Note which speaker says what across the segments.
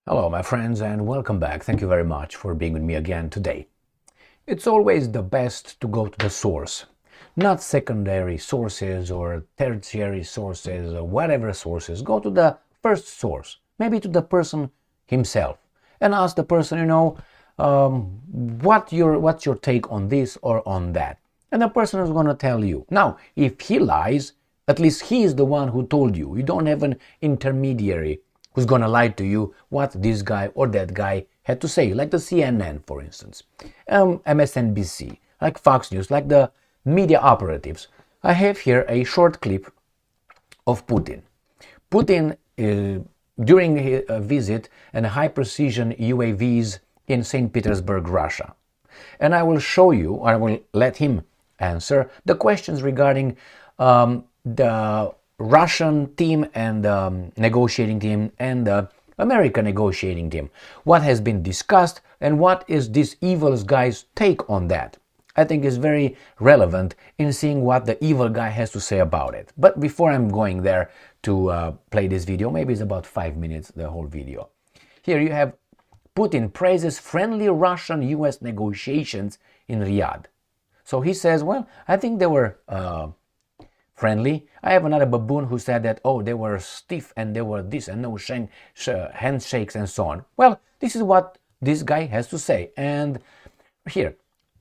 Speaker 1: Hello, my friends, and welcome back. Thank you very much for being with me again today. It's always the best to go to the source, not secondary sources or tertiary sources or whatever sources. Go to the first source, maybe to the person himself, and ask the person, what's your take on this or on that? And the person is going to tell you. Now, if he lies, at least he is the one who told you. You don't have an intermediary who's going to lie to you what this guy or that guy had to say, like the CNN, for instance, MSNBC, like Fox News, like the media operatives. I have here a short clip of Putin. Putin, during a visit and high-precision UAVs in St. Petersburg, Russia. And I will show you, I will let him answer the questions regarding the Russian team and the negotiating team and the American negotiating team. What has been discussed and what is this evil guy's take on that? I think is very relevant in seeing what the evil guy has to say about it. But before I'm going there to play this video, maybe it's about 5 minutes, the whole video. Here you have Putin praises friendly Russian-US negotiations in Riyadh. So he says, well, I think they were friendly. I have another baboon who said that, oh, they were stiff and they were this and no handshakes and so on. Well, this is what this guy has to say. And here,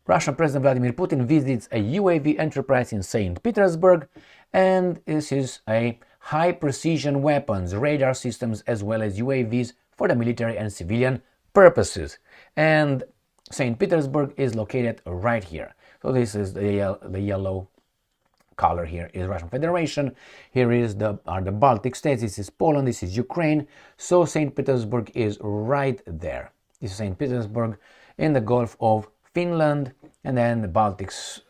Speaker 1: Russian President Vladimir Putin visits a UAV enterprise in St. Petersburg, and this is a high-precision weapons, radar systems, as well as UAVs for the military and civilian purposes. And St. Petersburg is located right here. So this is the yellow color here is Russian Federation. Here are the Baltic states. This is Poland. This is Ukraine. So St. Petersburg is right there. This is St. Petersburg in the Gulf of Finland, and then the Baltic Sea,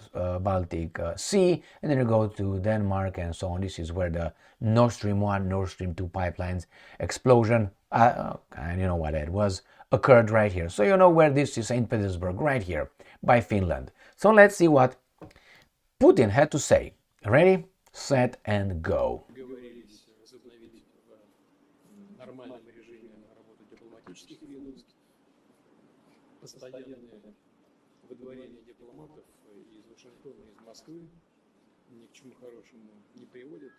Speaker 1: and then you go to Denmark and so on. This is where the Nord Stream 1, Nord Stream 2 pipelines explosion, and you know what it was, occurred right here. So you know where this is, St. Petersburg, right here by Finland. So let's see what Putin had to say. Ready, set, and go.
Speaker 2: Постоянное выдворение дипломатов из Вашингтона, из Москвы ни к чему хорошему не приводит.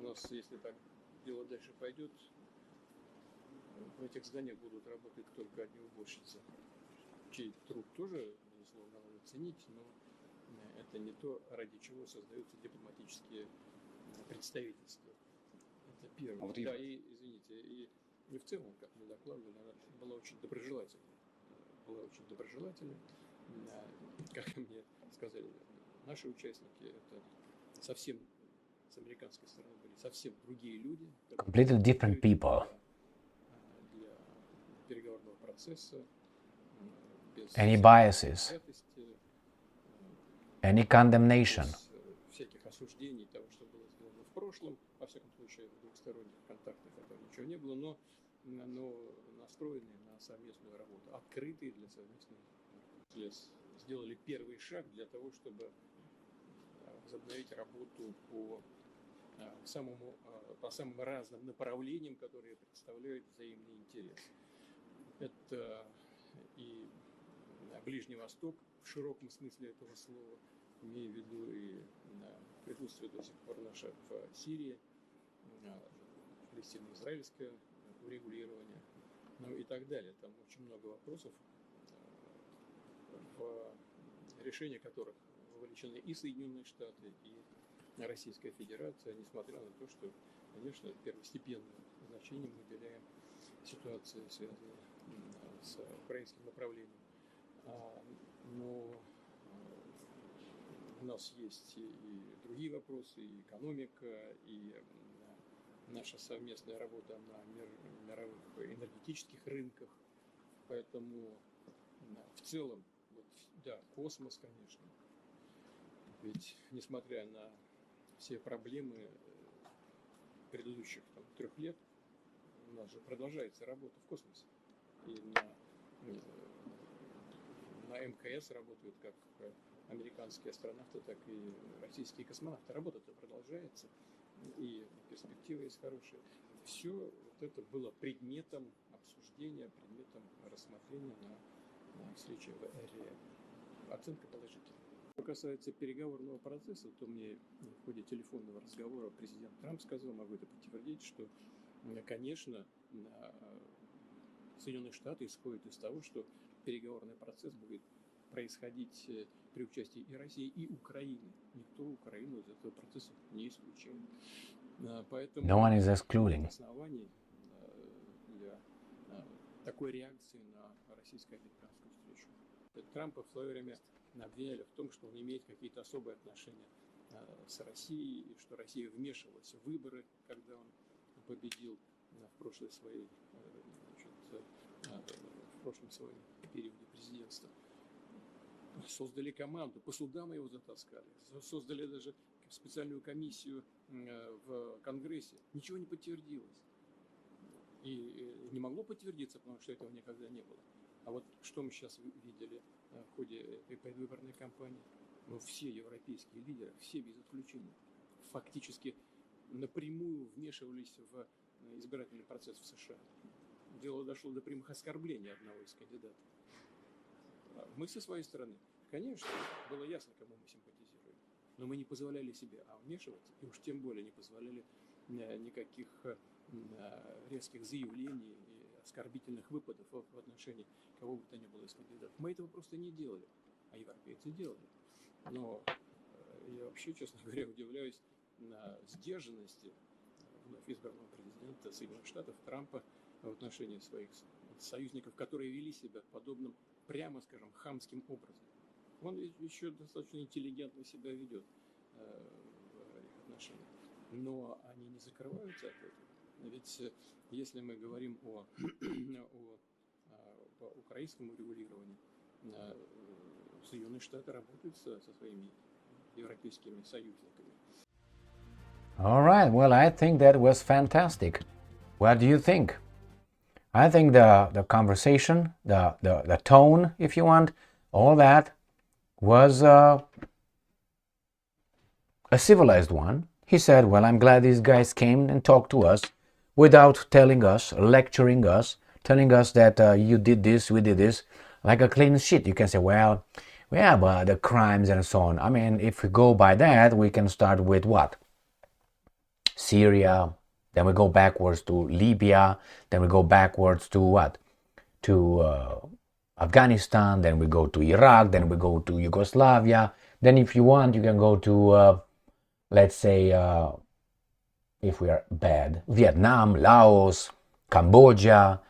Speaker 2: У нас, если так дело дальше пойдет, в этих зданиях будут работать только одни уборщицы, чей труд тоже, безусловно, надо ценить, но это не то, ради чего создаются дипломатические представительства. Это первое. Да, и, извините, и в целом, как мы докладывали, она была очень доброжелательна. Как мне сказали наши участники, это совсем с американской стороны были совсем другие люди.
Speaker 1: Completely different people.
Speaker 2: Для переговорного процесса.
Speaker 1: Any biases? Any condemnation?
Speaker 2: Всяких осуждений того, что было сделано в прошлом, во всяком случае, в двухсторонних контактах этого ничего не было, но настроенные на совместную работу, открытые для совместной работы. Сделали первый шаг для того, чтобы возобновить работу по самым разным направлениям, которые представляют взаимный интерес. Это и Ближний Восток в широком смысле этого слова, имея в виду и присутствие до сих пор наше в Сирии, палестино-израильское урегулирование, ну и так далее. Там очень много вопросов, в решение которых вовлечены и Соединенные Штаты, и Российская Федерация, несмотря на то, что, конечно, первостепенное значение мы уделяем ситуации, связанной с украинским направлением. Но у нас есть и другие вопросы, и экономика, и наша совместная работа на мировых энергетических рынках. Поэтому в целом, да, космос, конечно. Ведь, несмотря на все проблемы предыдущих 3 лет, у нас же продолжается работа в космосе. И на МКС работают как американские астронавты, так и российские космонавты. Работа-то продолжается, и перспективы есть хорошие. все вот это было предметом обсуждения, предметом рассмотрения на встрече в РИА. Оценка положительная. Что касается переговорного процесса, то мне в ходе телефонного разговора президент Трамп сказал, могу это подтвердить, что, конечно, Соединенные Штаты исходят из того, что переговорный процесс будет происходить при участии и России, и Украины. Никто Украину из этого процесса не исключает. Поэтому
Speaker 1: No one is excluding.
Speaker 2: оснований для такой реакции на российско-американскую встречу. Трампа в свое время обвиняли в том, что он имеет какие-то особые отношения с Россией, и что Россия вмешивалась в выборы, когда он победил в прошлом своем периоде президентства. Создали команду, по судам его затаскали, создали даже специальную комиссию в Конгрессе. Ничего не подтвердилось. И не могло подтвердиться, потому что этого никогда не было. А вот что мы сейчас видели в ходе этой предвыборной кампании? Ну, все европейские лидеры, все без исключения, фактически напрямую вмешивались в избирательный процесс в США. Дело дошло до прямых оскорблений одного из кандидатов. Мы со своей стороны, конечно, было ясно, кому мы симпатизируем, но мы не позволяли себе вмешиваться, и уж тем более не позволяли никаких резких заявлений и оскорбительных выпадов в отношении кого бы то ни было из кандидатов. Мы этого просто не делали, а европейцы делали. Но я вообще, честно говоря, удивляюсь на сдержанности вновь избранного президента Соединенных Штатов Трампа в отношении своих союзников, которые вели себя подобным, прямо скажем, хамским образом. Он еще достаточно интеллигентно себя ведет в их отношениях. Но они не закрываются от этого. Ведь если мы говорим о украинском урегулировании, Соединенные Штаты работают со своими европейскими союзниками.
Speaker 1: All right, well, I think that was fantastic. What do you think? I think the conversation, the tone, if you want, all that was a civilized one. He said, well, I'm glad these guys came and talked to us without telling us, lecturing us, telling us that you did this, we did this, like a clean sheet. You can say, well, yeah, but the crimes and so on. I mean, if we go by that, we can start with what? Syria, then we go backwards to Libya, then we go backwards to what? To Afghanistan, then we go to Iraq, then we go to Yugoslavia. Then if you want, you can go to, let's say, if we are bad, Vietnam, Laos, Cambodia,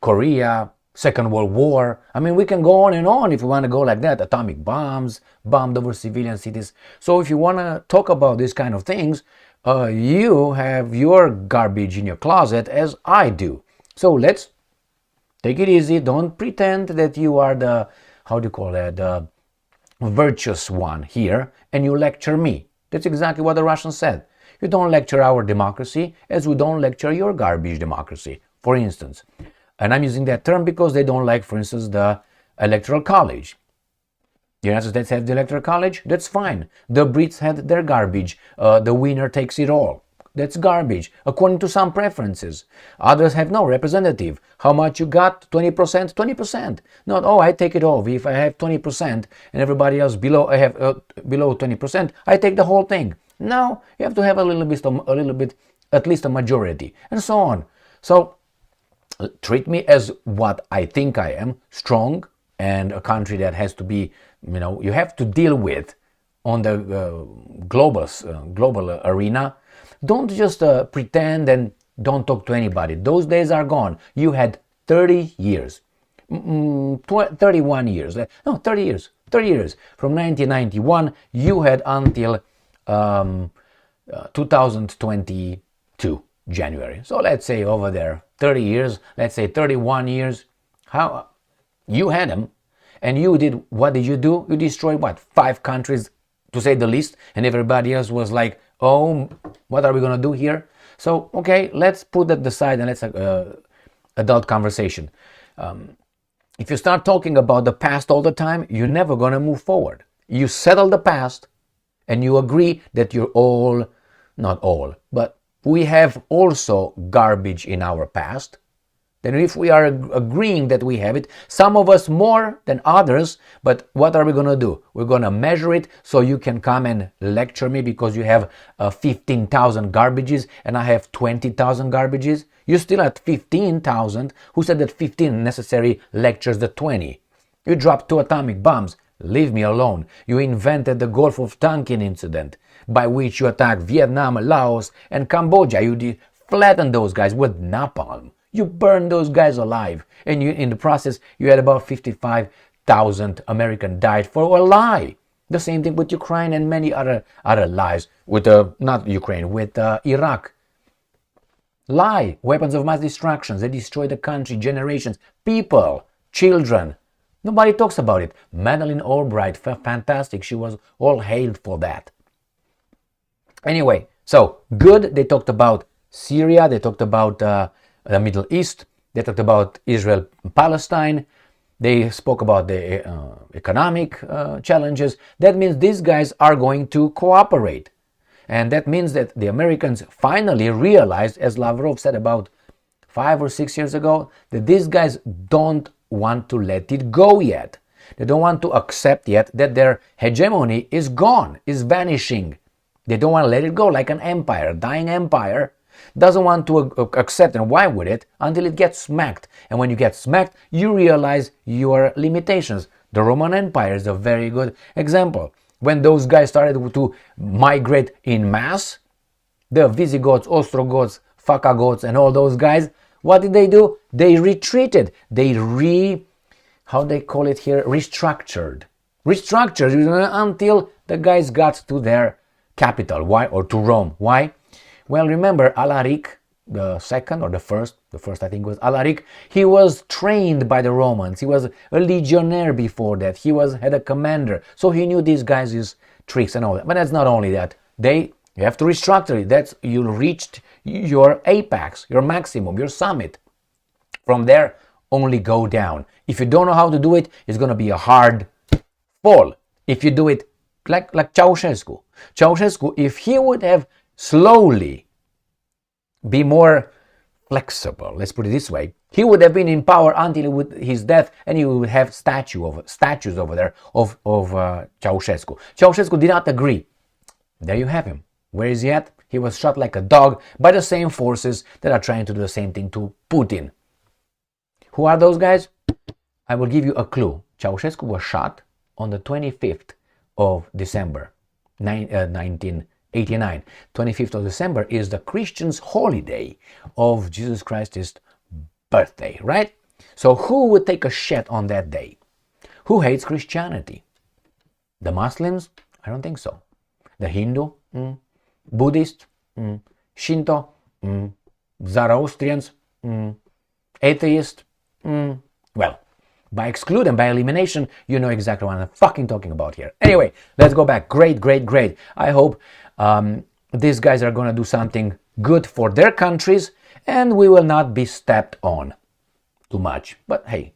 Speaker 1: Korea, Second World War. I mean, we can go on and on if we want to go like that. Atomic bombs, bombed over civilian cities. So if you want to talk about these kind of things, you have your garbage in your closet as I do. So let's take it easy. Don't pretend that you are the, how do you call that, the virtuous one here, and you lecture me. That's exactly what the Russians said. You don't lecture our democracy as we don't lecture your garbage democracy, for instance. And I'm using that term because they don't like, for instance, the Electoral College. The United States have the Electoral College, that's fine. The Brits had their garbage. The winner takes it all. That's garbage, according to some preferences. Others have no representative. How much you got? 20%? 20%. Not, oh, I take it all. If I have 20% and everybody else below, I have below 20%, I take the whole thing. No, you have to have a little bit, at least a majority, and so on. So treat me as what I think I am, strong, and a country that has to be, you have to deal with on the global arena. Don't just pretend and don't talk to anybody. Those days are gone. You had 30 years, 31 years, no, 30 years. 30 years. From 1991, you had until 2022, January. So let's say over there, 30 years, let's say 31 years. How you had them, and you did, what did you do? You destroyed what? 5 countries, to say the least, and everybody else was like, oh, what are we going to do here? So, okay, let's put that aside and let's adult conversation. If you start talking about the past all the time, you're never going to move forward. You settle the past and you agree that you're all, not all, but we have also garbage in our past, then if we are agreeing that we have it, some of us more than others, but what are we going to do? We're going to measure it so you can come and lecture me because you have 15,000 garbages and I have 20,000 garbages. You're still at 15,000. Who said that 15 necessary lectures the 20? You dropped 2 atomic bombs. Leave me alone. You invented the Gulf of Tonkin incident, by which you attacked Vietnam, Laos, and Cambodia. You flattened those guys with napalm. You burned those guys alive, and in the process, you had about 55,000 Americans died for a lie. The same thing with Ukraine and many other lies. With not Ukraine, with Iraq. Lie, weapons of mass destruction. They destroyed the country, generations, people, children. Nobody talks about it. Madeleine Albright, fantastic. She was all hailed for that. Anyway, so good. They talked about Syria. They talked about the Middle East. They talked about Israel, Palestine. They spoke about the economic challenges. That means these guys are going to cooperate. And that means that the Americans finally realized, as Lavrov said about 5 or 6 years ago, that these guys don't want to let it go yet. They don't want to accept yet that their hegemony is gone, is vanishing. They don't want to let it go like an empire, a dying empire. Doesn't want to accept, and why would it, until it gets smacked. And when you get smacked, you realize your limitations. The Roman Empire is a very good example. When those guys started to migrate in mass, the Visigoths, Ostrogoths, Phakagoths, and all those guys, what did they do? They retreated. They restructured. Restructured until the guys got to their capital. Why? Or to Rome. Why? Well, remember Alaric, the second or the first I think was Alaric, he was trained by the Romans. He was a legionnaire before that. He had a commander. So he knew these guys' tricks and all that. But that's not only that. You have to restructure it. You reached your apex, your maximum, your summit. From there, only go down. If you don't know how to do it, it's going to be a hard fall. If you do it like Ceausescu. Ceausescu, if he would have slowly be more flexible, let's put it this way, he would have been in power until his death, and you would have statues over there of Ceausescu. Ceausescu did not agree. There you have him. Where is he at? He was shot like a dog by the same forces that are trying to do the same thing to Putin. Who are those guys? I will give you a clue. Ceausescu was shot on the 25th of December, 1989. 25th of December is the Christians' holiday of Jesus Christ's birthday, right? So who would take a shit on that day? Who hates Christianity? The Muslims? I don't think so. The Hindu? Buddhist? Shinto? Zoroastrians? Atheist? Well, by exclusion, by elimination, you know exactly what I'm fucking talking about here. Anyway, let's go back. Great. I hope these guys are going to do something good for their countries, and we will not be stepped on too much. But hey,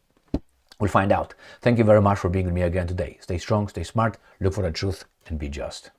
Speaker 1: we'll find out. Thank you very much for being with me again today. Stay strong, stay smart, look for the truth, and be just.